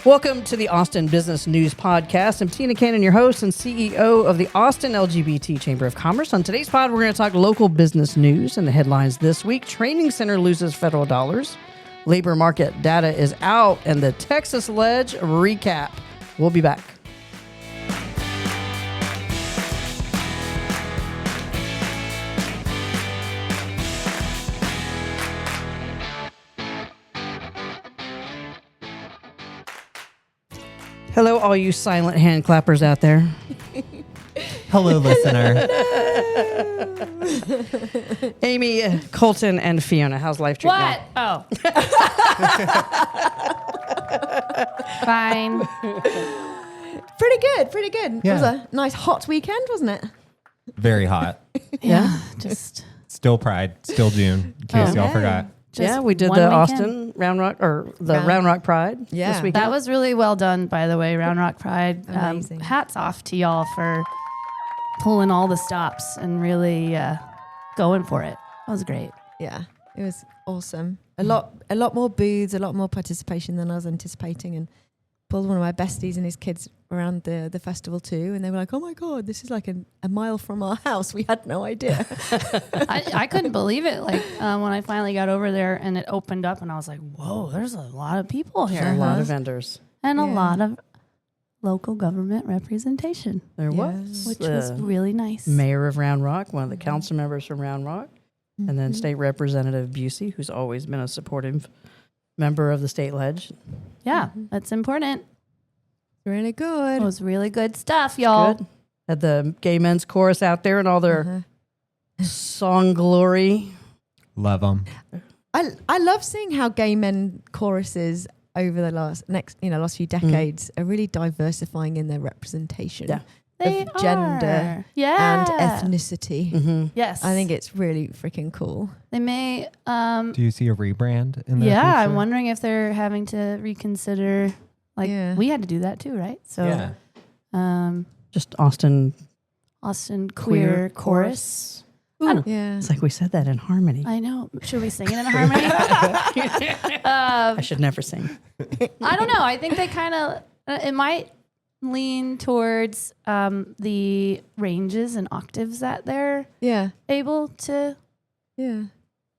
Welcome to the Austin Business News Podcast. I'm Tina Cannon, your host and CEO of the Austin LGBT Chamber of Commerce. On today's pod, we're going to talk local business news and the headlines this week. Training center loses federal dollars. Labor market data is out, and the Texas Ledge recap. We'll be back. Hello, all you silent hand clappers out there. Hello, listener. Amy, Colton, and Fiona. How's life treating you? What? Oh. Fine. Pretty good, pretty good. Yeah. It was a nice hot weekend, wasn't it? Very hot. Yeah. Just Still Pride, still June, in case y'all Okay. forgot. Yeah, we did one the weekend. Austin Round Rock, or the Round Rock Pride Yeah. this weekend. That was really well done, by the way, Round Rock Pride. Amazing. Hats off to y'all for pulling all the stops and really going for it. That was great. Yeah, it was awesome. A lot more booths, a lot more participation than I was anticipating, and pulled one of my besties and his kids around the festival too, and they were like, "Oh my god, this is like a mile from our house. We had no idea." I couldn't believe it. Like when I finally got over there and it opened up, and I was like, "Whoa, there's a lot of people There's a here, lot of vendors. and a Yeah. lot of local government representation, There Yes. was. which was really nice." Mayor of Round Rock, one of the council members from Round Rock, and then State Representative Busey, who's always been a supportive member of the state ledge. Yeah, that's important. Really It good. was really good stuff, y'all. Good. Had the gay men's chorus out there and all their song glory. Love them. I love seeing how gay men choruses over the last few decades are really diversifying in their representation Yeah. They of gender are. Yeah. and ethnicity. Mm-hmm. Yes. I think it's really freaking cool. they may. Do you see a rebrand in the Yeah, future? I'm wondering if they're having to reconsider. Like Yeah. we had to do that too, right? So, Yeah. Just Austin Austin Queer Chorus. Ooh, Yeah. it's like we said that in harmony. I know. Should we sing it in harmony? I should never sing. I don't know. I think they kind of. It might lean towards the ranges and octaves that they're Yeah. able to Yeah.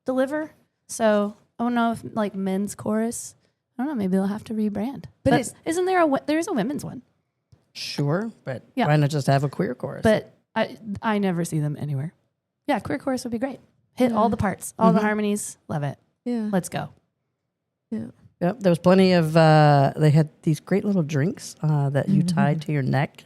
deliver. So I don't know if like men's chorus. I don't know. Maybe they'll have to rebrand. But isn't there there's a women's one? Sure, but Yeah. why not just have a queer chorus? But I never see them anywhere. Yeah, queer chorus would be great. Hit all the parts, all the harmonies. Love it. Yeah. Let's go. Yeah. Yep, there was plenty of. They had these great little drinks that you tied to your neck.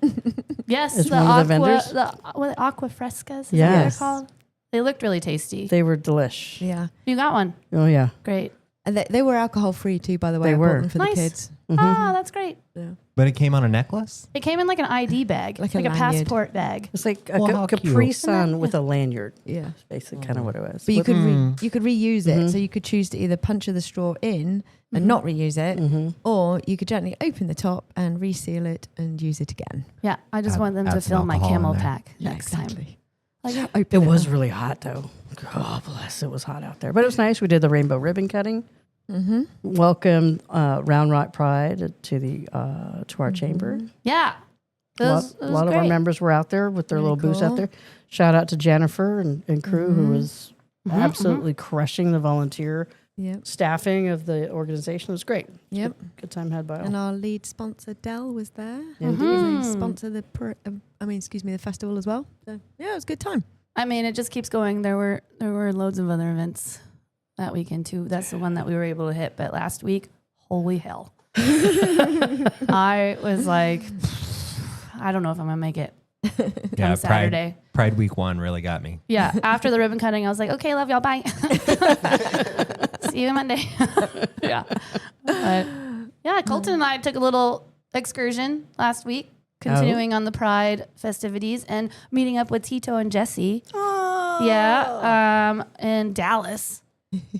Yes, Is the one of aqua, the vendors? the aqua frescas. Is that what Yes. they're called? They looked really tasty. They were delish. Yeah. You got one. Oh yeah. Great. And they were alcohol free too, by the way. They I bought were. them for Nice. the kids. Ah, that's great. Yeah. But it came on a necklace? It came in like an ID bag, Like like a a lanyard. passport bag. It's like a Well, how Capri cute. Sun with a lanyard. Yeah. That's basically kind of what it was. But you With- could you could reuse it. So you could choose to either puncture the straw in and not reuse it, or you could gently open the top and reseal it and use it again. Yeah, I just Add- want them add to some fill my alcohol in camel there. pack next time. Like, It was really hot though. God bless, it was hot out there. But it was nice. We did the rainbow ribbon cutting. Welcome Round Rock Pride to the to our chamber. yeah. A lot of our members were out there with their little booths out cool. there. Shout out to Jennifer and crew who was absolutely crushing the volunteer Yep. staffing of the organization. It was great. Yep. Good time had by all. And our lead sponsor Dell was there. Indeed. They sponsor the the festival as well. So yeah, it was a good time. I mean, it just keeps going. There were loads of other events that weekend too. That's the one that we were able to hit. But last week, holy hell. I was like, I don't know if I'm going to make it Yeah, on Saturday. Pride Week 1 really got me. Yeah. After the ribbon cutting, I was like, okay, love y'all. Bye. See you Monday. Yeah. But yeah, Colton and I took a little excursion last week, continuing on the Pride festivities and meeting up with Tito and Jesse. Oh. Yeah. In Dallas.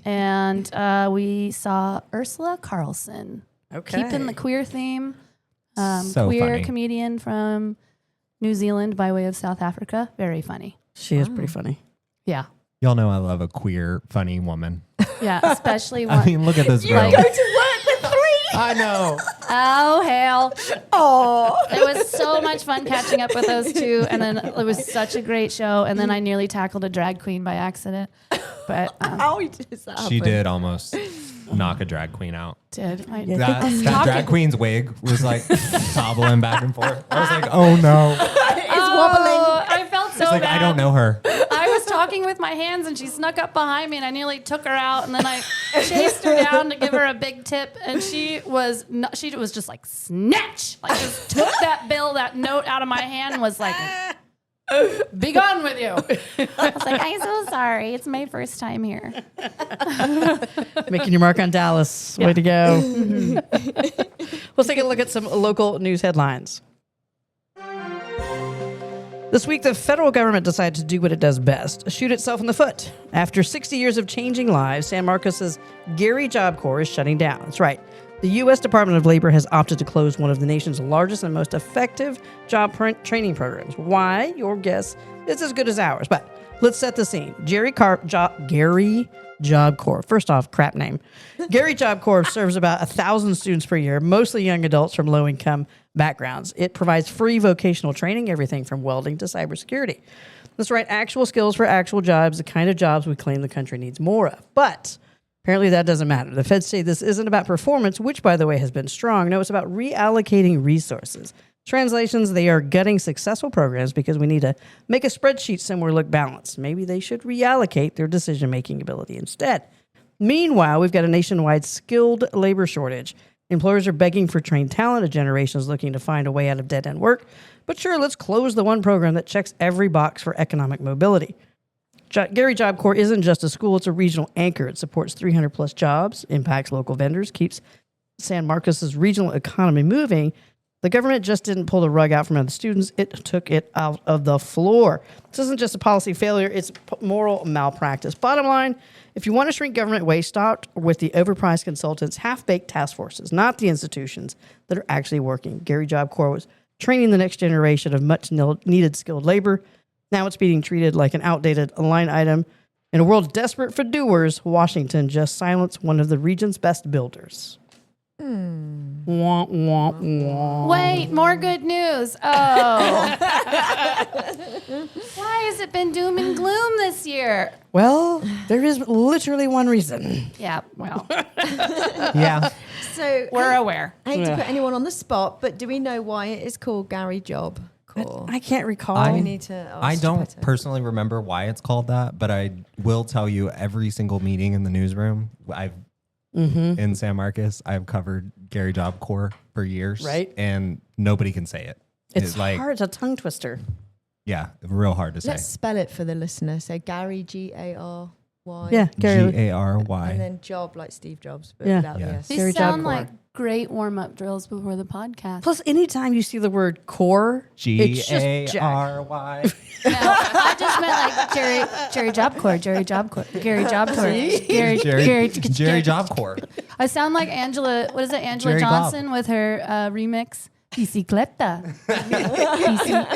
And we saw Ursula Carlson. Okay. Keeping the queer theme. So Queer funny. comedian from New Zealand by way of South Africa. Very funny. She is pretty funny. Yeah. Y'all know I love a queer, funny woman. Yeah. Especially one. I mean, look at this girl. Like, go to work with I know. Oh, hell. Oh, It was so much fun catching up with those two. And then it was such a great show. And then I nearly tackled a drag queen by accident. But how does that She happen? did almost knock a drag queen out. That drag queen's wig was like toppling back and forth. I was like, oh no. It's wobbling. I felt so It's like, bad. I don't know her. I was talking with my hands and she snuck up behind me and I nearly took her out and then I chased her down to give her a big tip and she was just like snatch, like just took that note out of my hand and was like, be gone with you. I was like, I'm so sorry. It's my first time here. Making your mark on Dallas. Way to go. Let's take a look at some local news headlines. This week, the federal government decided to do what it does best, shoot itself in the foot. After 60 years of changing lives, San Marcos's Gary Job Corps is shutting down. That's right. The U.S. Department of Labor has opted to close one of the nation's largest and most effective job training programs. Why? Your guess is as good as ours. But let's set the scene. Gary Job Corps. First off, crap name. Gary Job Corps serves about 1,000 students per year, mostly young adults from low-income backgrounds. It provides free vocational training, everything from welding to cybersecurity. That's right, actual skills for actual jobs, the kind of jobs we claim the country needs more of. But apparently that doesn't matter. The feds say this isn't about performance, which, by the way, has been strong. No, it's about reallocating resources. Translations, they are gutting successful programs because we need to make a spreadsheet somewhere look balanced. Maybe they should reallocate their decision-making ability instead. Meanwhile, we've got a nationwide skilled labor shortage. Employers are begging for trained talent. A generation is looking to find a way out of dead-end work. But sure, let's close the one program that checks every box for economic mobility. Gary Job Corps isn't just a school, it's a regional anchor. It supports 300-plus jobs, impacts local vendors, keeps San Marcos's regional economy moving. The government just didn't pull the rug out from under the students. It took it out of the floor. This isn't just a policy failure. It's moral malpractice. Bottom line, if you want to shrink government waste, start with the overpriced consultants, half-baked task forces, not the institutions that are actually working. Gary Job Corps was training the next generation of much-needed skilled labor. Now it's being treated like an outdated line item. In a world desperate for doers, Washington just silenced one of the region's best builders. Wah, wah, wah. Wait, more good news. Oh. Why has it been doom and gloom this year? Well, there is literally one reason. Yeah, well, Yeah. So we're aware. I hate to put anyone on the spot, but do we know why it is called Gary Job Corps? I can't recall. We need to ask I don't Geppetto. personally remember why it's called that, but I will tell you every single meeting in the newsroom in San Marcos, I've covered Gary Job Corps for years. Right. And nobody can say it. It's like, hard. It's a tongue twister. yeah, real hard to say. Let's spell it for the listener. So Gary, G-A-R-Y. Yeah, Gary. G-A-R-Y. And then Job like Steve Jobs, but Yeah. without Yeah. the S. These Gary Job sound Corps. like great warm-up drills before the podcast. Plus, anytime you see the word core, it's just Jack. G-A-R-Y. No, I just meant like Jerry Job Corps, Jerry Job Corps, Gary Job Corps, Jerry Job Corps. I sound like Angela. What is it? Angela Jerry Johnson with her remix. Bicicleta.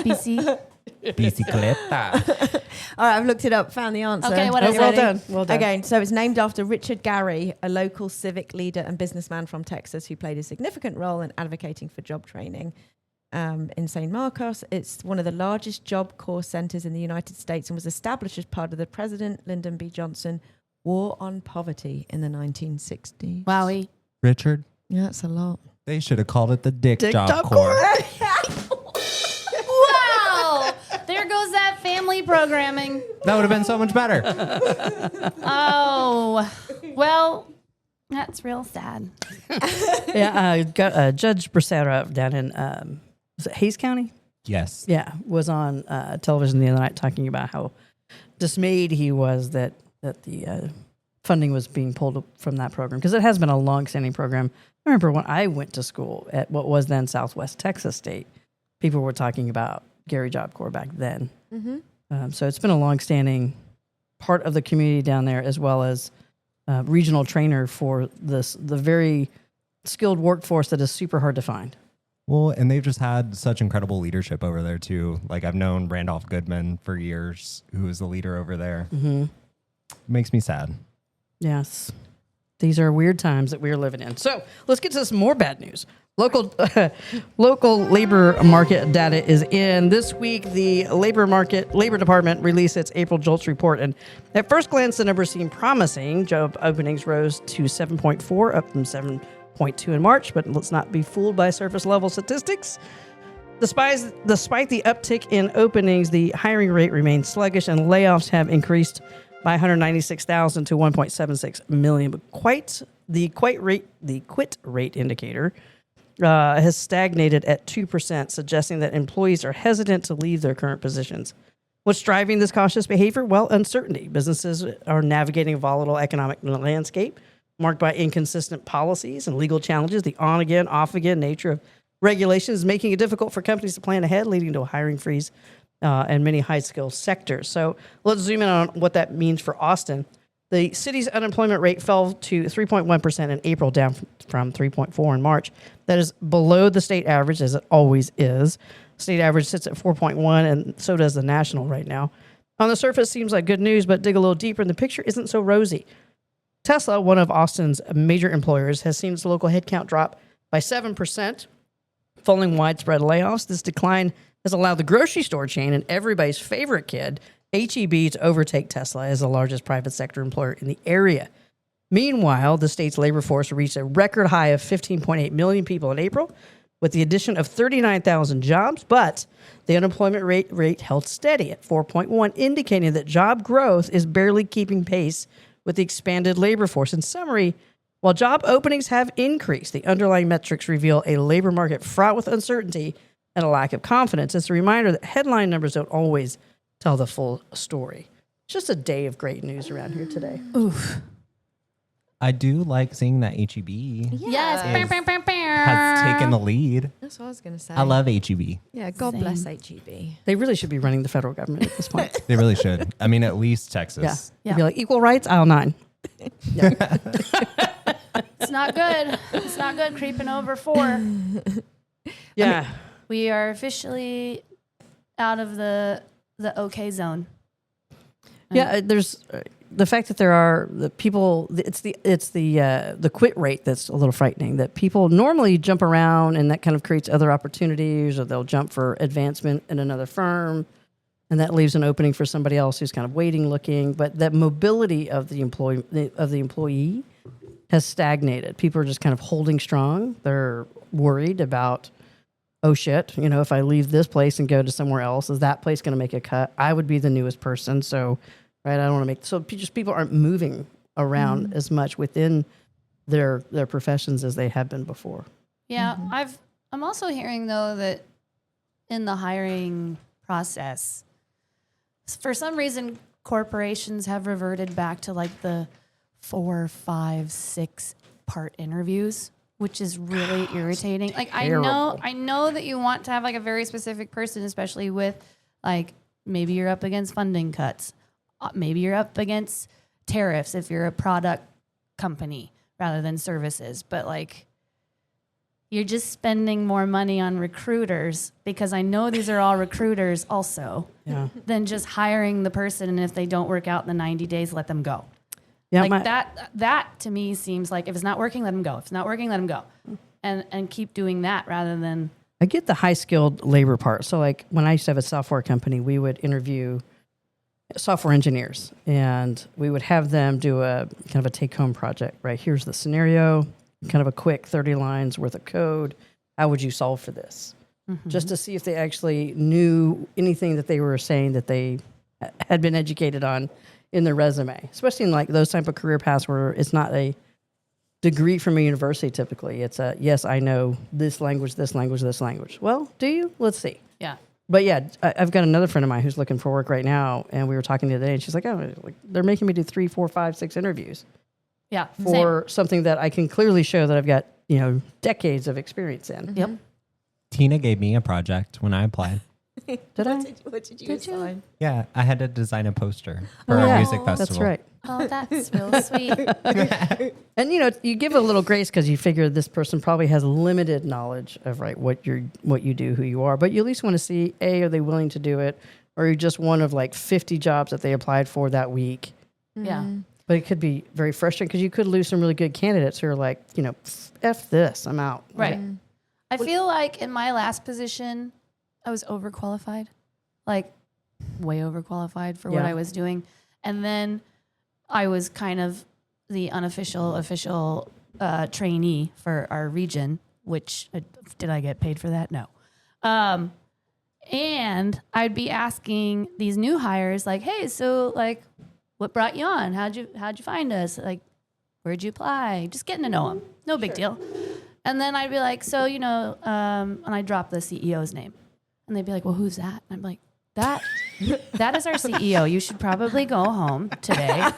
BC. Bicicleta. All right, I've looked it up, found the answer. Okay, what Oh, is well it? done. Well done. Okay, so it's named after Richard Gary, a local civic leader and businessman from Texas who played a significant role in advocating for job training in San Marcos. It's one of the largest Job Corps centers in the United States and was established as part of the President Lyndon B. Johnson War on Poverty in the 1960s. Wowie. Richard, Yeah, that's a lot. they should have called it the Dick Job Job Corps. Wow. There goes that family programming. That would have been so much better. Oh, well, that's real sad. Yeah, Judge Bracera down in was it Hayes County? Yes. Yeah, was on television the other night talking about how dismayed he was that the funding was being pulled from that program because it has been a long-standing program. I remember when I went to school at what was then Southwest Texas State, people were talking about Gary Job Corps back then. Mm-hmm. So it's been a long-standing part of the community down there, as well as regional trainer for the very skilled workforce that is super hard to find. Well, and they've just had such incredible leadership over there, too. Like, I've known Randolph Goodman for years, who is the leader over there. Mm-hmm. Makes me sad. Yes. These are weird times that we are living in. So let's get to some more bad news. Local labor market data is in. This week, the Labor Department released its April JOLTS report. And at first glance, the numbers seem promising. Job openings rose to 7.4, up from 7.2 in March. But let's not be fooled by surface level statistics. Despite the uptick in openings, the hiring rate remains sluggish and layoffs have increased by 196,000 to 1.76 million. But the quit rate indicator has stagnated at 2%, suggesting that employees are hesitant to leave their current positions. What's driving this cautious behavior? Well, uncertainty. Businesses are navigating a volatile economic landscape marked by inconsistent policies and legal challenges. The on-again, off-again nature of regulations is making it difficult for companies to plan ahead, leading to a hiring freeze in many high-skill sectors. So let's zoom in on what that means for Austin. The city's unemployment rate fell to 3.1% in April, down from 3.4 in March. That is below the state average, as it always is. State average sits at 4.1, and so does the national right now. On the surface, seems like good news, but dig a little deeper, and the picture isn't so rosy. Tesla, one of Austin's major employers, has seen its local headcount drop by 7%, following widespread layoffs. This decline has allowed the grocery store chain and everybody's favorite kid, H-E-B, to overtake Tesla as the largest private sector employer in the area. Meanwhile, the state's labor force reached a record high of 15.8 million people in April, with the addition of 39,000 jobs, but the unemployment rate held steady at 4.1, indicating that job growth is barely keeping pace with the expanded labor force. In summary, while job openings have increased, the underlying metrics reveal a labor market fraught with uncertainty and a lack of confidence. It's a reminder that headline numbers don't always tell the full story. It's just a day of great news around here today. Oof. I do like seeing that HEB Yes. has taken the lead. That's what I was going to say. I love HEB. Yeah, God Same. bless HEB. They really should be running the federal government at this point. They really should. I mean, at least Texas. Yeah. They'd be like, equal rights, aisle 9. Yeah. It's not good. It's not good creeping over 4. Yeah. We are officially out of the okay zone. Yeah, there's the fact that there are the people. It's the quit rate that's a little frightening. That people normally jump around, and that kind of creates other opportunities, or they'll jump for advancement in another firm, and that leaves an opening for somebody else who's kind of waiting, looking. But that mobility of the employee has stagnated. People are just kind of holding strong. They're worried about, oh shit, if I leave this place and go to somewhere else, is that place going to make a cut? I would be the newest person, so right, I don't want to make. So just people aren't moving around as much within their professions as they have been before. Yeah, I'm also hearing though that in the hiring process, for some reason, corporations have reverted back to like the 4, 5, 6 part interviews, which is really irritating. Like terrible. I know that you want to have like a very specific person, especially with like maybe you're up against funding cuts, maybe you're up against tariffs if you're a product company rather than services, but like you're just spending more money on recruiters, because I know these are all recruiters also, than just hiring the person, and if they don't work out in the 90 days, let them go. Yeah, like that to me seems like if it's not working, let them go. If it's not working, let them go, and keep doing that rather than. I get the high skilled labor part. So like when I used to have a software company, we would interview software engineers, and we would have them do a kind of a take home project. Right, here's the scenario, kind of a quick 30 lines worth of code. How would you solve for this? Mm-hmm. Just to see if they actually knew anything that they were saying that they had been educated on in their resume, especially in like those type of career paths where it's not a degree from a university. Typically it's a, yes, I know this language, this language, this language. Well, do you? Let's see. Yeah. But yeah, I've got another friend of mine who's looking for work right now, and we were talking the other day, and she's like, oh, like they're making me do 3, 4, 5, 6 interviews. Yeah. For something that I can clearly show that I've got, decades of experience in. Mm-hmm. Yep. Tina gave me a project when I applied. Did I? What did you assign? Yeah, I had to design a poster for our music festival. That's right. Oh, that's real sweet. And you give a little grace because you figure this person probably has limited knowledge of what you do, who you are. But you at least want to see, are they willing to do it, or you're just one of like 50 jobs that they applied for that week. Yeah. But it could be very frustrating because you could lose some really good candidates who are like, F this, I'm out. Right. I feel like in my last position, I was overqualified, like way overqualified for what I was doing. And then I was kind of the official trainee for our region, which did I get paid for that? No. And I'd be asking these new hires like, hey, so like, what brought you on? How'd you find us? Like, where'd you apply? Just getting to know them. No big deal. And then I'd be like, so, and I'd drop the CEO's name. And they'd be like, well, who's that? And I'm like, that is our CEO. You should probably go home today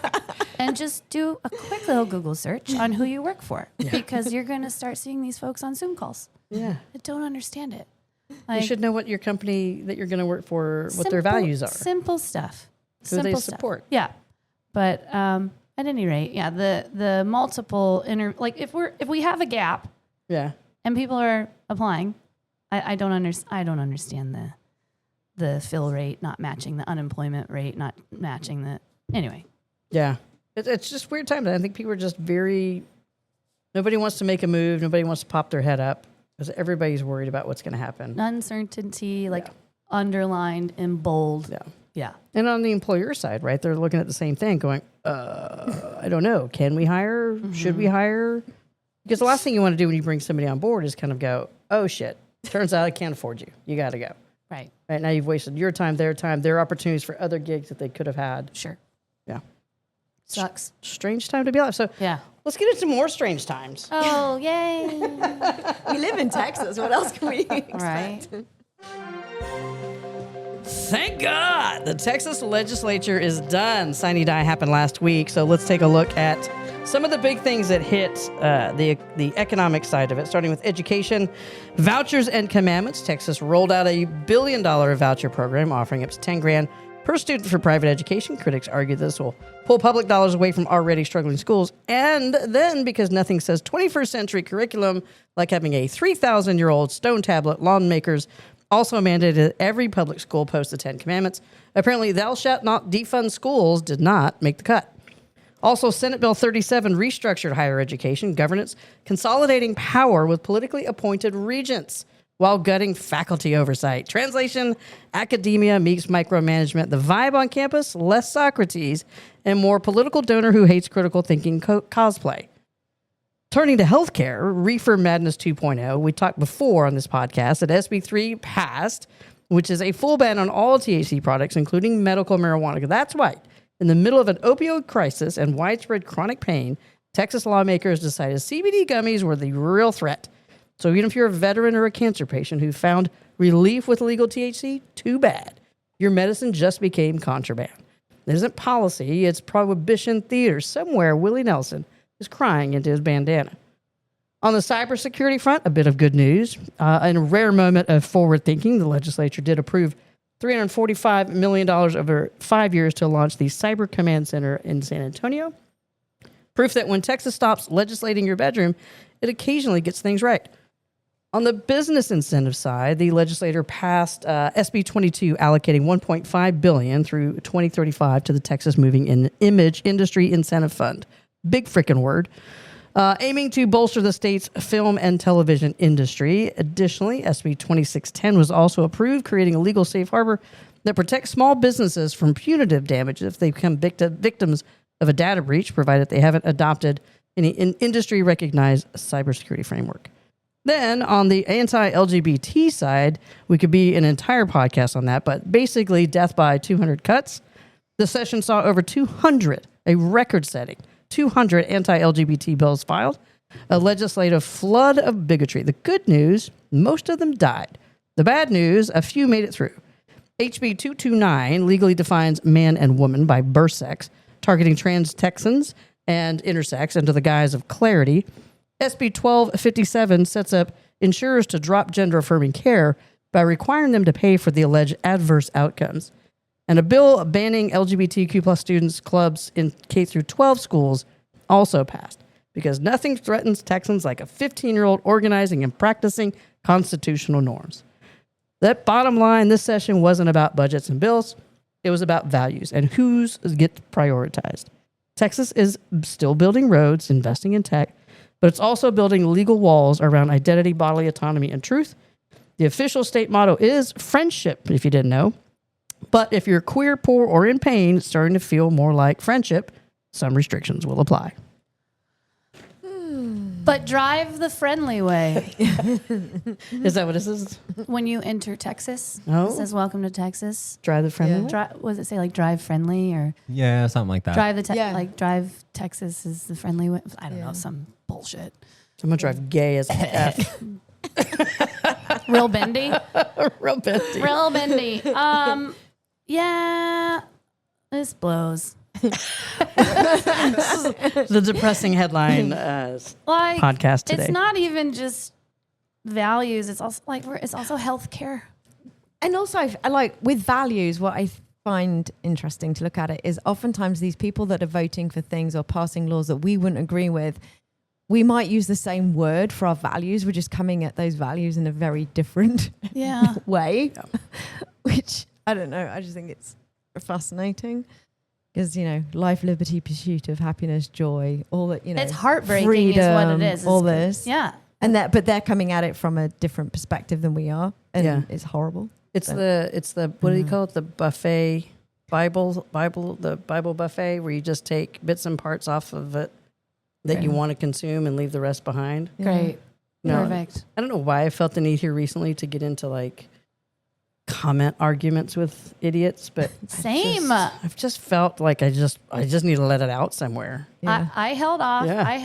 and just do a quick little Google search on who you work for. Because you're going to start seeing these folks on Zoom calls. Yeah. I don't understand it. Like, you should know what your company that you're going to work for, what their values are. Simple stuff. Who they support. Yeah. But at any rate, the multiple if we have a gap, and people are applying, I don't understand the fill rate not matching the unemployment rate, not matching the anyway. Yeah, it's just weird times. I think people are just nobody wants to make a move. Nobody wants to pop their head up because everybody's worried about what's going to happen. Uncertainty, underlined in bold. Yeah. Yeah. And on the employer side, right, they're looking at the same thing going, I don't know. Can we hire? Mm-hmm. Should we hire? Because the last thing you want to do when you bring somebody on board is kind of go, oh, shit. Turns out I can't afford you. You got to go. Right. Right now you've wasted your time, their opportunities for other gigs that they could have had. Sure. Yeah. Sucks. Strange time to be alive. So let's get into more strange times. Oh, yay. We live in Texas. What else can we expect? Right. Thank God the Texas legislature is done. Sine die happened last week. So let's take a look at some of the big things that hit the economic side of it, starting with education, vouchers, and commandments. Texas rolled out a $1 billion voucher program offering up to $10,000 per student for private education. Critics argue this will pull public dollars away from already struggling schools. And then, because nothing says 21st century curriculum like having a 3,000-year-old stone tablet, lawmakers also mandated that every public school post the 10 Commandments. Apparently, thou shalt not defund schools did not make the cut. Also, Senate Bill 37 restructured higher education governance, consolidating power with politically appointed regents while gutting faculty oversight. Translation, academia meets micromanagement. The vibe on campus, less Socrates, and more political donor who hates critical thinking cosplay. Turning to healthcare, Reefer Madness 2.0, we talked before on this podcast that SB3 passed, which is a full ban on all THC products, including medical marijuana. That's right. In the middle of an opioid crisis and widespread chronic pain, Texas lawmakers decided CBD gummies were the real threat. So even if you're a veteran or a cancer patient who found relief with legal THC, too bad. Your medicine just became contraband. It isn't policy, it's prohibition theater. Somewhere, Willie Nelson is crying into his bandana. On the cybersecurity front, a bit of good news. In a rare moment of forward thinking, the legislature did approve $345 million over 5 years to launch the Cyber Command Center in San Antonio. Proof that when Texas stops legislating your bedroom, it occasionally gets things right. On the business incentive side, the legislature passed Ep22 allocating $1.5 billion through 2035 to the Texas Moving Image Industry Incentive Fund. Big frickin' word. Aiming to bolster the state's film and television industry. Additionally, SB 2610 was also approved, creating a legal safe harbor that protects small businesses from punitive damage if they become victims of a data breach, provided they haven't adopted any industry-recognized cybersecurity framework. Then, on the anti-LGBT side, we could be an entire podcast on that, but basically death by 200 cuts. The session saw over 200, a record-setting 200 anti-LGBT bills filed, a legislative flood of bigotry. The good news, most of them died. The bad news, a few made it through. HB 229 legally defines man and woman by birth sex, targeting trans Texans and intersex under the guise of clarity. SB 1257 sets up insurers to drop gender-affirming care by requiring them to pay for the alleged adverse outcomes. And a bill banning LGBTQ plus students clubs in K-12 schools also passed because nothing threatens Texans like a 15-year-old organizing and practicing constitutional norms. That bottom line, this session wasn't about budgets and bills. It was about values and whose gets prioritized. Texas is still building roads, investing in tech, but it's also building legal walls around identity, bodily autonomy, and truth. The official state motto is friendship, if you didn't know. But if you're queer, poor, or in pain, it's starting to feel more like friendship, some restrictions will apply. But drive the friendly way. Is that what this is? When you enter Texas, Oh. it says welcome to Texas. Drive the friendly way? What does it say, like drive friendly or Yeah, something like that. drive Texas is the friendly way? I don't know, some bullshit. I'm going to drive gay as F. Real bendy. Real bendy. Real bendy. Yeah, this blows. The depressing headline Like podcast today. It's not even just values. It's also it's also healthcare. And also, like with values, what I find interesting to look at it is oftentimes these people that are voting for things or passing laws that we wouldn't agree with, we might use the same word for our values. We're just coming at those values in a very different way, which I don't know. I just think it's fascinating. Because, life, liberty, pursuit of happiness, joy, all that, It's heartbreaking freedom, is what it is. all this. Yeah. But they're coming at it from a different perspective than we are. And it's horrible. It's the what do you call it? The buffet the Bible buffet where you just take bits and parts off of it that you want to consume and leave the rest behind. Great. No, Perfect. I don't know why I felt the need here recently to get into like comment arguments with idiots, but Same. I've just felt like I just need to let it out somewhere. Yeah. I held off. Yeah. I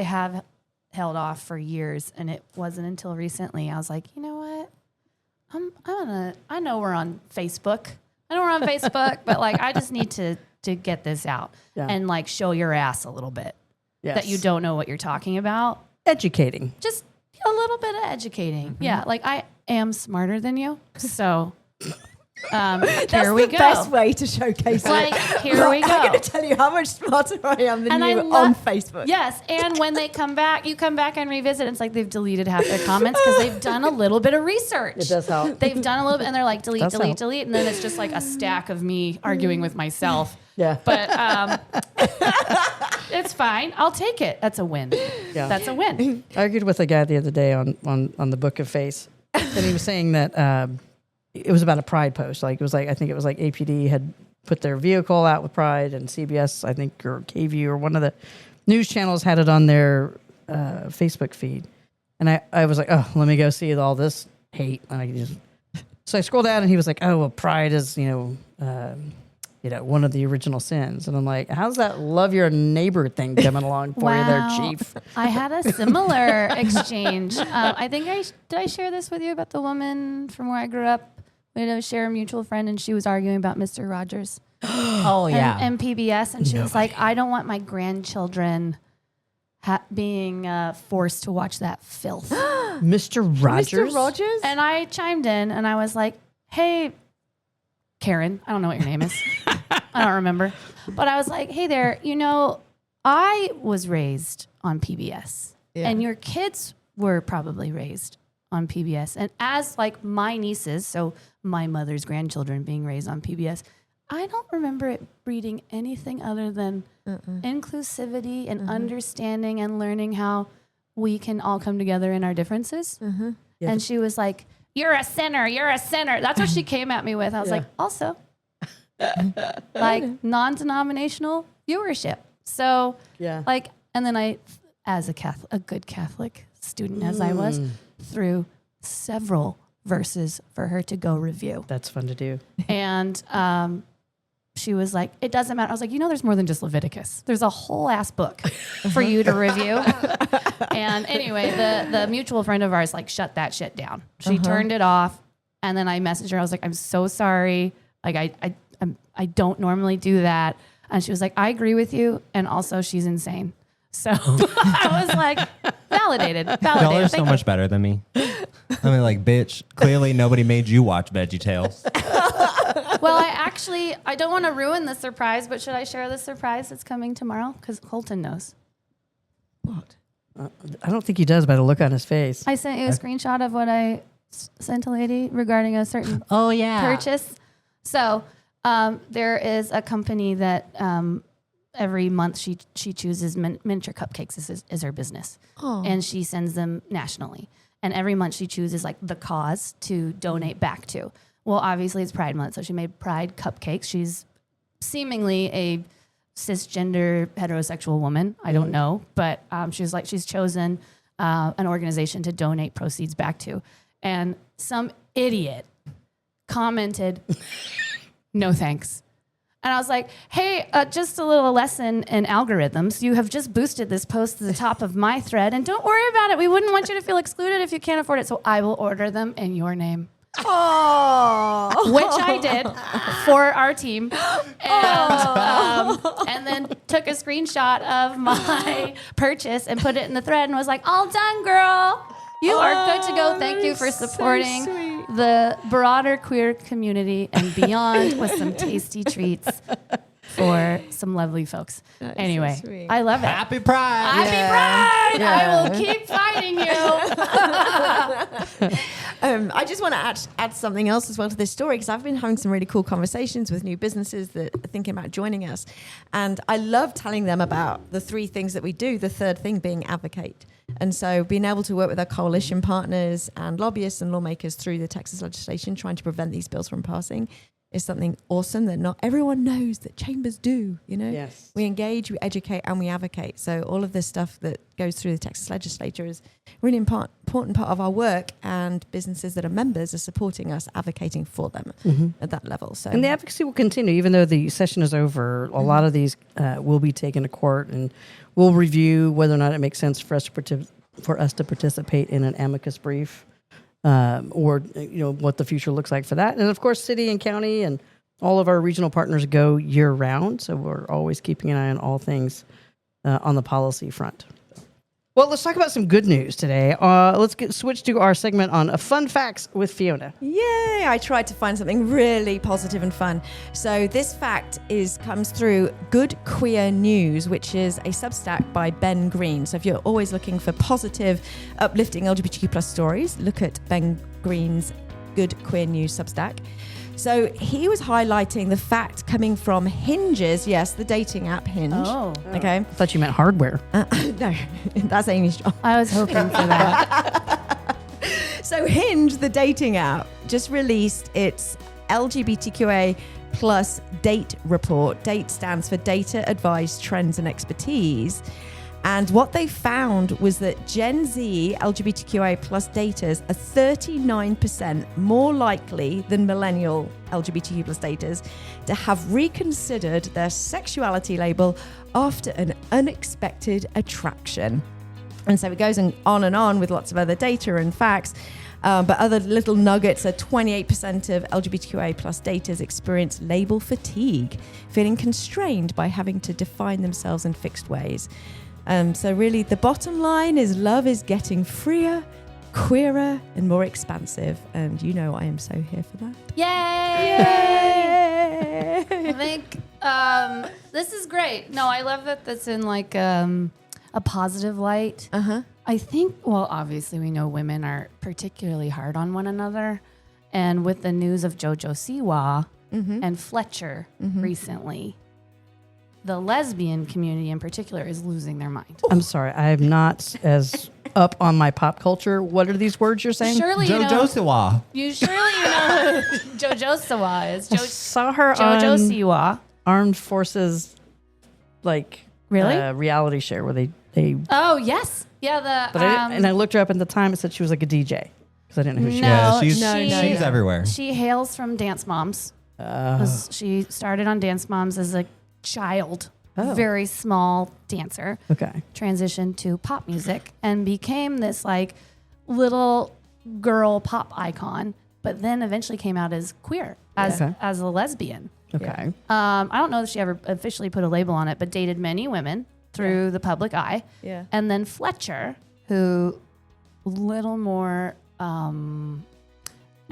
have held off for years, and it wasn't until recently I was like, you know what? I know we're on Facebook. But like I just need to get this out and like show your ass a little bit that you don't know what you're talking about. Educating. Just a little bit of educating. Mm-hmm. Yeah, like I am smarter than you, so That's here we the go. best way to showcase Like, it. here we go. I'm going to tell you how much smarter I am than And you I on Facebook. Yes, and when they come back, you come back and revisit. It's like they've deleted half their comments because they've done a little bit of research. It does help. They've done a little bit, and they're like, delete, Does delete, help. delete, and then it's just like a stack of me arguing with myself. Yeah. But it's fine. I'll take it. That's a win. Yeah. That's a win. I argued with a guy the other day on the Book of Face, and he was saying that it was about a Pride post. Like I think it was like APD had put their vehicle out with Pride, and CBS, I think, or KVU, or one of the news channels had it on their Facebook feed. And I was like, oh, let me go see all this hate. And so I scrolled down, and he was like, oh, well, Pride is one of the original sins. And I'm like, how's that love your neighbor thing coming along for you there, Chief? I had a similar exchange. I think did I share this with you about the woman from where I grew up? We had to share a mutual friend, and she was arguing about Mr. Rogers. Oh, yeah. And PBS, and she was like, I don't want my grandchildren being forced to watch that filth. Mr. Rogers? Mr. Rogers? And I chimed in, and I was like, hey, Karen, I don't know what your name is. I don't remember. But I was like, hey there, I was raised on PBS, and your kids were probably raised on PBS. And as like my nieces, so my mother's grandchildren being raised on PBS, I don't remember it breeding anything other than inclusivity and understanding and learning how we can all come together in our differences. Yeah. And she was like, you're a sinner. You're a sinner. That's what she came at me with. I was like, also, like non-denominational viewership. So, and then I, as a good Catholic student as I was, threw several verses for her to go review. That's fun to do. And she was like, it doesn't matter. I was like, there's more than just Leviticus. There's a whole ass book for you to review. And anyway, the mutual friend of ours, like, shut that shit down. She turned it off. And then I messaged her. I was like, I'm so sorry. Like, I don't normally do that. And she was like, I agree with you. And also, she's insane. So I was like, validated. Y'all are so much better than me. I mean, like, bitch, clearly nobody made you watch VeggieTales. Well, I don't want to ruin the surprise, but should I share the surprise that's coming tomorrow? Because Colton knows. What? I don't think he does by the look on his face. I sent you a screenshot of what I sent a lady regarding a certain purchase. So there is a company that every month she chooses miniature cupcakes as her business. Oh. And she sends them nationally. And every month she chooses like the cause to donate back to. Well, obviously it's Pride Month, so she made Pride cupcakes. She's seemingly a cisgender heterosexual woman. I don't know, but she's chosen an organization to donate proceeds back to. And some idiot commented, "No thanks." And I was like, hey, just a little lesson in algorithms. You have just boosted this post to the top of my thread, and don't worry about it. We wouldn't want you to feel excluded if you can't afford it, so I will order them in your name. Oh, Which I did for our team. And then took a screenshot of my purchase and put it in the thread and was like, all done, girl. You are good to go. Thank you for supporting the broader queer community and beyond with some tasty treats for some lovely folks. Anyway, sweet. I love it. Happy Pride. Happy Pride! Yeah. I will keep fighting you. I just want to add something else as well to this story, because I've been having some really cool conversations with new businesses that are thinking about joining us. And I love telling them about the 3 things that we do, the third thing being advocate. And so being able to work with our coalition partners and lobbyists and lawmakers through the Texas legislation, trying to prevent these bills from passing, is something awesome that not everyone knows that chambers do, you know? Yes. We engage, we educate, and we advocate. So all of this stuff that goes through the Texas legislature is a really important part of our work, and businesses that are members are supporting us, advocating for them at that level. So, And the advocacy will continue, even though the session is over. A lot of these will be taken to court, and we'll review whether or not it makes sense for us to participate in an amicus brief, or what the future looks like for that. And of course, city and county and all of our regional partners go year round, so we're always keeping an eye on all things on the policy front. Well, let's talk about some good news today. Let's switch to our segment on fun facts with Fiona. yay! I tried to find something really positive and fun. So this fact comes through Good Queer News, which is a Substack by Ben Green. So if you're always looking for positive, uplifting LGBTQ plus stories, look at Ben Green's Good Queer News Substack. So he was highlighting the fact coming from Hinges, yes, the dating app Hinge. Oh. Okay. I thought you meant hardware. No, that's Amy's job. I was hoping for that. So Hinge, the dating app, just released its LGBTQA plus date report. DATE stands for Data, Advice, Trends, and Expertise. And what they found was that Gen Z LGBTQA plus daters are 39% more likely than millennial LGBTQ plus daters to have reconsidered their sexuality label after an unexpected attraction. And so it goes on with lots of other data and facts. But other little nuggets are 28% of LGBTQA plus daters experience label fatigue, feeling constrained by having to define themselves in fixed ways. So really the bottom line is love is getting freer, queerer, and more expansive. And I am so here for that. Yay! I think this is great. No, I love that that's in like a positive light. Uh-huh. I think, well, obviously we know women are particularly hard on one another. And with the news of JoJo Siwa and Fletcher recently, the lesbian community in particular is losing their mind. I'm sorry, I'm not as up on my pop culture. What are these words you're saying? Surely JoJo Siwa. you know who JoJo Siwa is. I saw her JoJo on Siwa. Armed Forces, Really? reality show where they. Oh yes, yeah. But I looked her up at the time. It said she was like a DJ because I didn't know who she was. No, she's everywhere. She hails from Dance Moms. She started on Dance Moms as a child, very small dancer. Okay. Transitioned to pop music and became this like little girl pop icon, but then eventually came out as queer, as a lesbian. Okay. I don't know if she ever officially put a label on it, but dated many women through the public eye. Yeah. And then Fletcher, who little more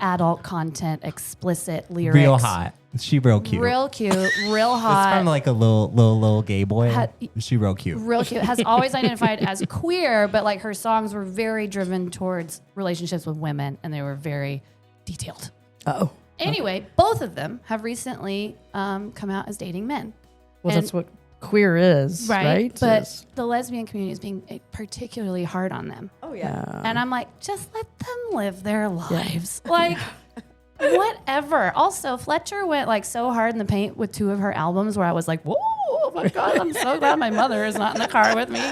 adult content, explicit lyrics. Real hot. She real cute. Real cute, real It's hot. from like a little gay boy. She real cute. Real cute. Has always identified as queer, but like her songs were very driven towards relationships with women, and they were very detailed. Oh. Anyway, both of them have recently come out as dating men. Well, And- that's what queer is, right? But Is- the lesbian community is being particularly hard on them. Oh yeah. And I'm like, just let them live their lives. Like, whatever. Also, Fletcher went like so hard in the paint with 2 of her albums where I was like, whoa, oh my God, I'm so glad my mother is not in the car with me.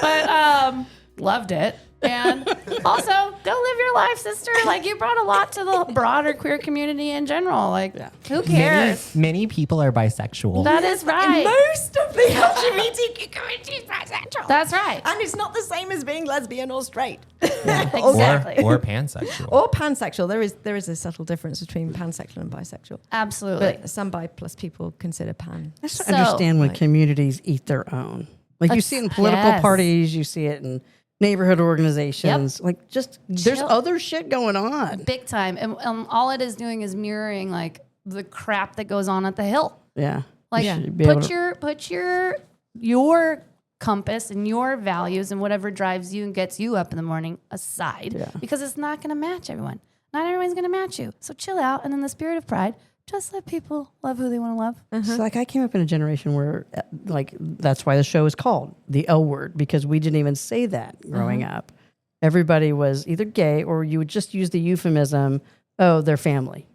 But loved it. And also, go live your life, sister. Like, you brought a lot to the broader queer community in general. Like, who cares? Many people are bisexual. That is right. Most of the LGBTQ community is bisexual. That's right. And it's not the same as being lesbian or straight. Exactly. Or pansexual. Or pansexual. There is a subtle difference between pansexual and bisexual. Absolutely. But some bi plus people consider pan. I just don't understand when communities eat their own. Like you see it in political parties, you see it in neighborhood organizations. Like just there's other shit going on. Big time. And all it is doing is mirroring like the crap that goes on at the Hill. Yeah. Like put your compass and your values and whatever drives you and gets you up in the morning aside because it's not going to match everyone. Not everyone's going to match you. So chill out. And in the spirit of pride, just let people love who they want to love. So like I came up in a generation where like that's why the show is called the L Word, because we didn't even say that growing up. Everybody was either gay or you would just use the euphemism, oh, they're family.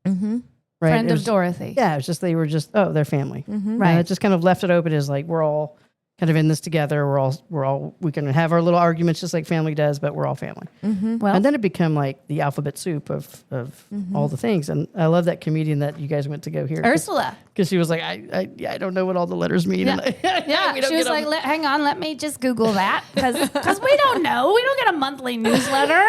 Mm-hmm. Right? Friend of Dorothy. Yeah, it's just they were just, oh, they're family. Right. It just kind of left it open as like we're all kind of in this together. We can have our little arguments just like family does, but we're all family. Well, and then it became like the alphabet soup of all the things. And I love that comedian that you guys went to go hear. Ursula. Because she was like, I don't know what all the letters mean. Yeah, And she was like, hang on, let me just Google that. Because we don't know. We don't get a monthly newsletter.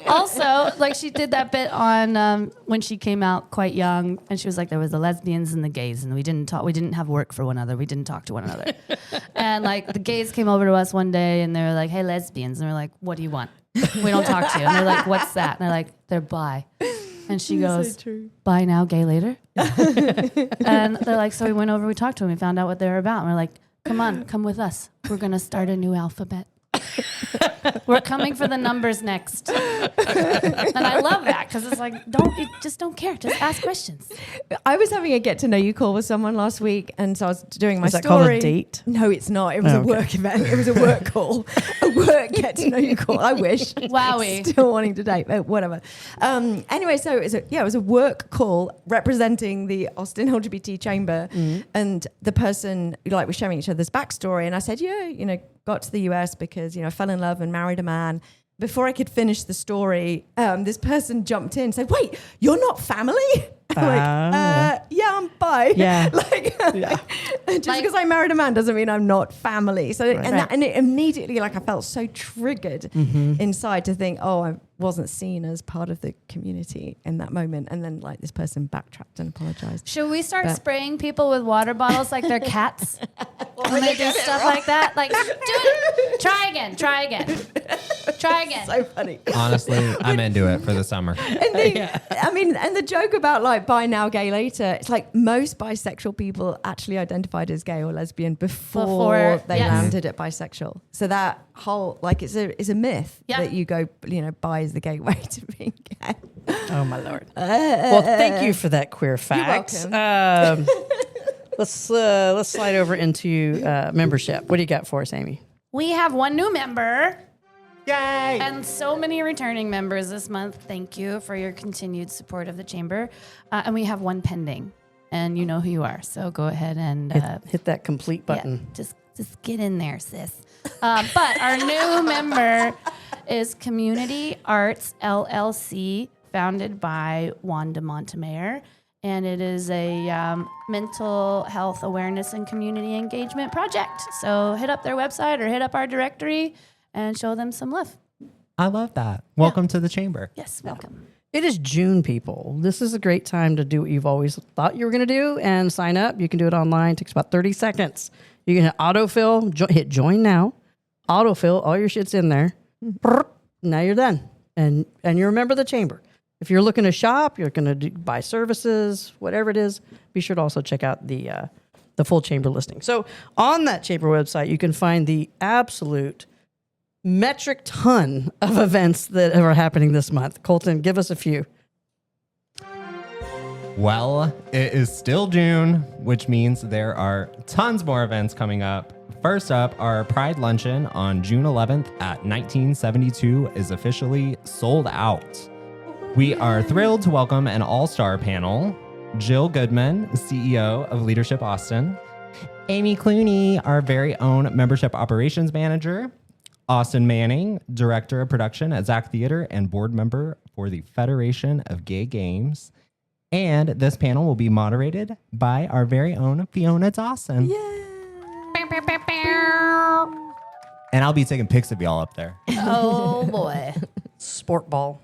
Also, like she did that bit on when she came out quite young. And she was like, there was the lesbians and the gays. And we didn't have work for one another. We didn't talk to one another. And like the gays came over to us one day and they were like, hey, lesbians. And we're like, what do you want? We don't talk to you. And they're like, what's that? And they're like, they're bi. And she goes, bi now, gay later. And they're like, so we went over, we talked to them, we found out what they were about. And we're like, come with us. We're going to start a new alphabet. We're coming for the numbers next. And I love that because it's like, just don't care. Just ask questions. I was having a get to know you call with someone last week, and so I was doing my Is that story. called a date? No, it's not. It was a work event. It was a work call, a work get to know you call. I wish. Wowie. Still wanting to date, but whatever. Anyway, so it was a work call representing the Austin LGBT Chamber, and the person was sharing each other's backstory, and I said, got to the US because, I fell in love and married a man. Before I could finish the story, this person jumped in and said, wait, you're not family? I'm I'm bi. Yeah. Just because I married a man doesn't mean I'm not family. So, and it immediately, I felt so triggered inside to think, oh, I wasn't seen as part of the community in that moment. And then this person backtracked and apologized. Should we start spraying people with water bottles like they're cats? When they do stuff like that? Like, do it. Try again. So funny. Honestly, I'm into it for the summer. And the joke about bi now, gay later, it's like most bisexual people actually identified as gay or lesbian before they landed at bisexual. So that whole, it's a myth that you go, bi is the gateway to being gay. Oh my Lord. Well, thank you for that queer fact. You're welcome. Let's slide over into membership. What do you got for us, Amy? We have one new member. Yay! And so many returning members this month. Thank you for your continued support of the Chamber. And we have one pending. And you know who you are. So go ahead and hit that complete button. Yeah, just get in there, sis. But our new member is Community Arts LLC, founded by Wanda Montemayor. And it is a mental health awareness and community engagement project. So hit up their website or hit up our directory and show them some love. I love that. Welcome to the Chamber. Yes, welcome. It is June, people. This is a great time to do what you've always thought you were going to do and sign up. You can do it online. It takes about 30 seconds. You can hit autofill, hit join now, autofill, all your shit's in there. Now you're done. And you remember the Chamber. If you're looking to shop, you're going to buy services, whatever it is, be sure to also check out the full Chamber listing. So on that Chamber website, you can find the absolute metric ton of events that are happening this month. Colton, give us a few. Well, it is still June, which means there are tons more events coming up. First up, our Pride Luncheon on June 11th at 1972 is officially sold out. We are thrilled to welcome an all-star panel: Jill Goodman, CEO of Leadership Austin; Amy Clunie, our very own membership operations manager; Austin Manning, director of production at Zach Theater and board member for the Federation of Gay Games. And this panel will be moderated by our very own Fiona Dawson. And I'll be taking pics of y'all up there. Oh boy. Sport ball.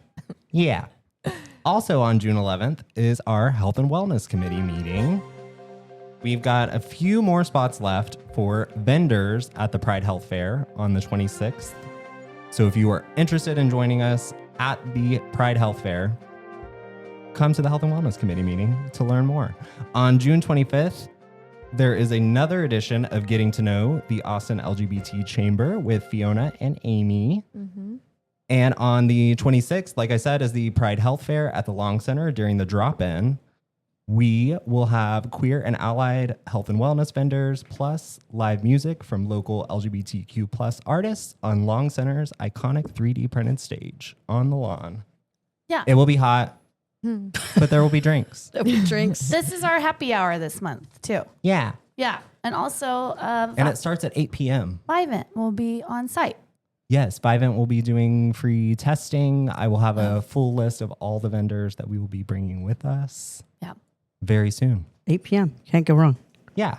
Yeah. Also on June 11th is our Health and Wellness Committee meeting. We've got a few more spots left for vendors at the Pride Health Fair on the 26th. So if you are interested in joining us at the Pride Health Fair, come to the Health and Wellness Committee meeting to learn more. On June 25th, there is another edition of Getting to Know the Austin LGBT Chamber with Fiona and Amy. Mm-hmm. And on the 26th, like I said, is the Pride Health Fair at the Long Center during the drop-in. We will have queer and allied health and wellness vendors, plus live music from local LGBTQ plus artists on Long Center's iconic 3D printed stage on the lawn. Yeah. It will be hot. But there will be drinks. There'll be drinks. This is our happy hour this month, too. Yeah. Yeah. And also, And it starts at 8 p.m. Vivint will be on site. Yes, Vivint will be doing free testing. I will have a full list of all the vendors that we will be bringing with us. Yeah. Very soon. 8 p.m. Can't go wrong. Yeah.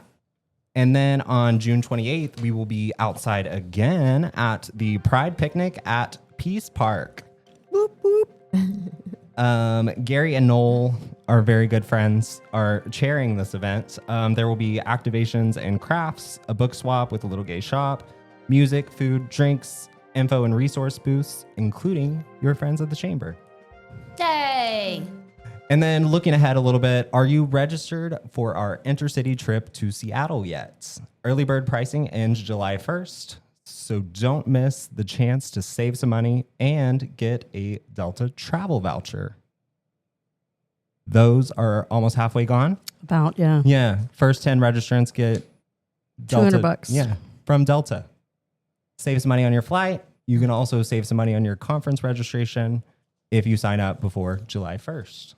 And then on June 28th, we will be outside again at the Pride Picnic at Peace Park. Boop, boop. Gary and Noel, our very good friends, are chairing this event. There will be activations and crafts, a book swap with a little gay shop, music, food, drinks, info and resource booths, including your friends at the chamber. Yay! And then looking ahead a little bit, are you registered for our intercity trip to Seattle yet? Early bird pricing ends July 1st. So don't miss the chance to save some money and get a Delta travel voucher. Those are almost halfway gone. About, yeah. Yeah. First 10 registrants get Delta. $200. Yeah. From Delta. Save some money on your flight. You can also save some money on your conference registration if you sign up before July 1st.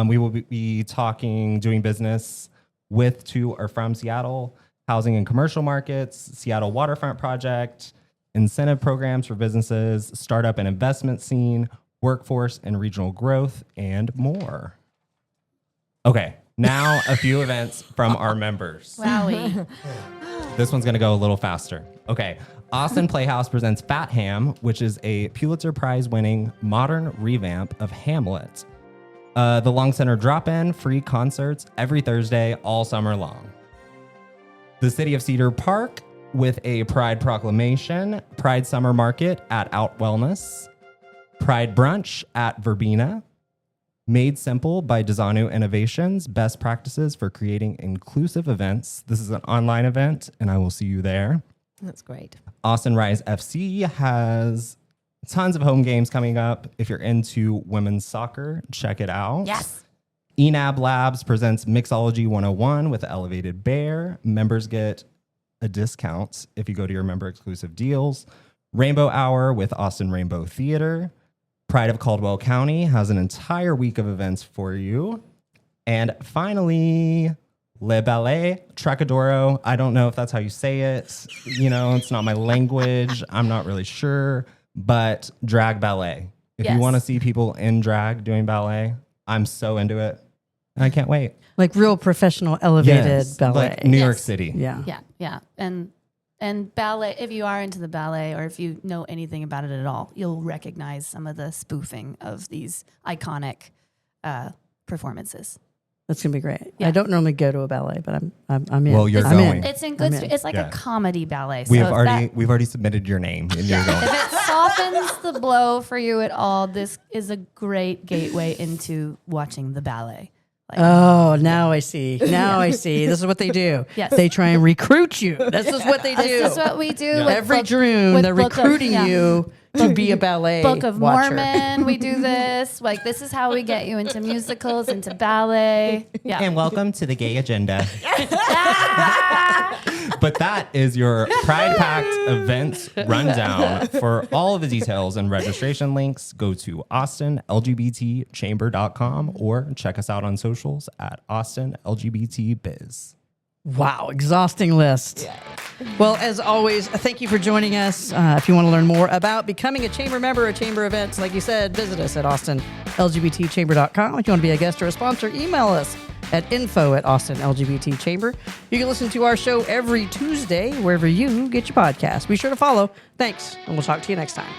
We will be doing business with to or from Seattle, housing and commercial markets, Seattle Waterfront Project, incentive programs for businesses, startup and investment scene, workforce and regional growth, and more. Okay, now a few events from our members. Wowie. This one's going to go a little faster. Okay, Austin Playhouse presents Fat Ham, which is a Pulitzer Prize winning modern revamp of Hamlet. The Long Center drop-in, free concerts every Thursday all summer long. The City of Cedar Park with a Pride Proclamation, Pride Summer Market at Out Wellness, Pride Brunch at Verbena, Made Simple by Desanu Innovations, best practices for creating inclusive events. This is an online event, and I will see you there. That's great. Austin Rise FC has tons of home games coming up. If you're into women's soccer, check it out. Yes. ENAB Labs presents Mixology 101 with Elevated Bear. Members get a discount if you go to your member exclusive deals. Rainbow Hour with Austin Rainbow Theater. Pride of Caldwell County has an entire week of events for you. And finally, Le Ballet Tracadoro. I don't know if that's how you say it. You know, it's not my language. I'm not really sure. But drag ballet. If you want to see people in drag doing ballet, I'm so into it. I can't wait. Like real professional elevated ballet. Like New York City. Yeah. Yeah, yeah. And ballet, if you are into the ballet or if you know anything about it at all, you'll recognize some of the spoofing of these iconic performances. That's gonna be great. Yeah. I don't normally go to a ballet, but I'm in. Well, you're I'm going. in. It's in good. I'm in. It's like Yeah. a comedy ballet. So We've if already submitted your name and you're going. if it softens the blow for you at all, this is a great gateway into watching the ballet. Like, Oh, now I see. Now I see. This is what they do. Yes. They try and recruit you. This is what they do. this is what we do. With Every book- June, with they're book of- recruiting yeah. you be a ballet Book of watcher. Mormon. We do this. Like, this is how we get you into musicals, into ballet. Yeah. And welcome to the gay agenda. But that is your Pride Pact events rundown. For all of the details and registration links, go to austinlgbtchamber.com or check us out on socials at austinlgbtbiz. Wow, exhausting list. Well, as always, thank you for joining us. If you want to learn more about becoming a chamber member or chamber events, like you said, visit us at austinlgbtchamber.com. If you want to be a guest or a sponsor, email us at info@austinlgbtchamber. You can listen to our show every Tuesday, wherever you get your podcast. Be sure to follow. Thanks, and we'll talk to you next time.